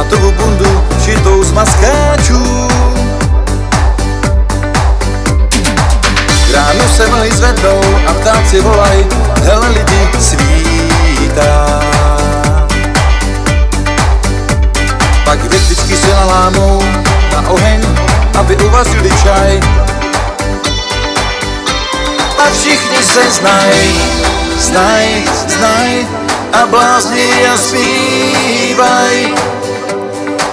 matovou bundu šitou z maskáčů. K ránu se mlhy zvednou a ptáci volaj, hele lidi, svítá. Pak větvičky se nalámou na oheň, aby uvařili čaj. A všichni se znaj a blázni a zpívaj.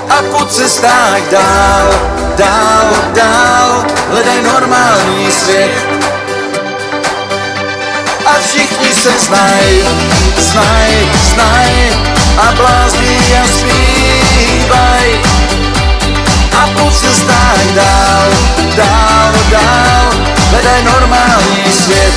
A po cestách dál, hledaj normální svět. A všichni se znaj a blázni a zpívaj. A po cestách dál, hledaj normální svět.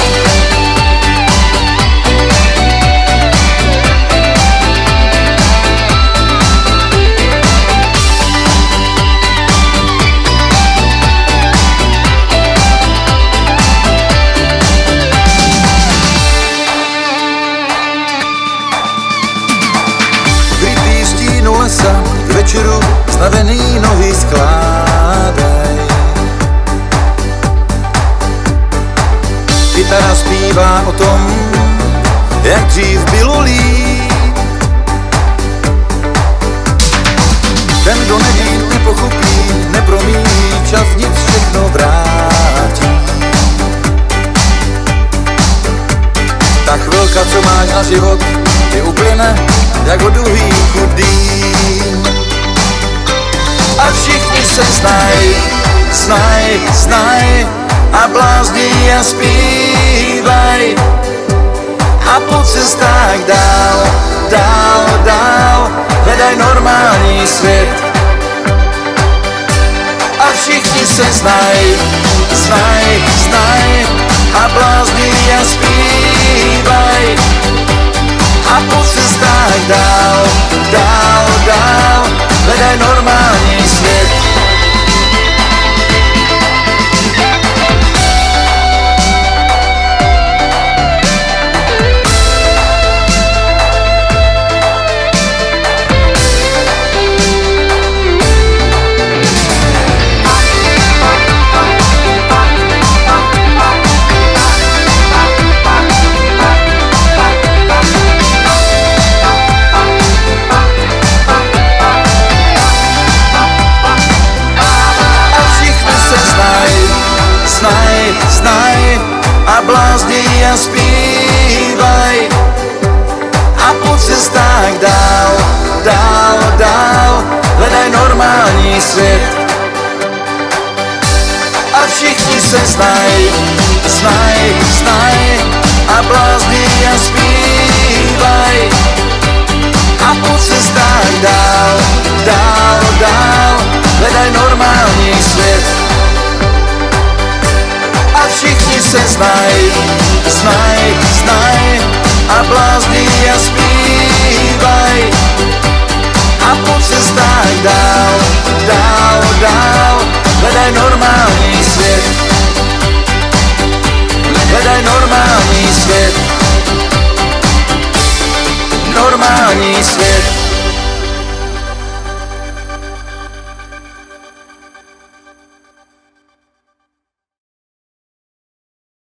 K večeru stavený nohy skládaj. Kytara zpívá o tom, jak dřív bylo líp. Ten, kdo neví, nepochopí, nepromíní, čas nic všechno vrátí. Ta chvilka, co máš na život, ti uplyne jak od uhýku dým. A všichni se znaj a blázni a zpívaj. A po cestách dál, hledaj normální svět. A všichni se znaj a blázni a zpívaj. A po cestách dál, hledaj normální svět. Znaj a blázni a zpívaj. A po cestách dál, hledaj normální svět. A všichni se znaj a blázni a zpívaj. A po cestách dál, hledaj normální svět. A všichni se znaj a blázni a zpívaj. A po cestách dál, hledaj normální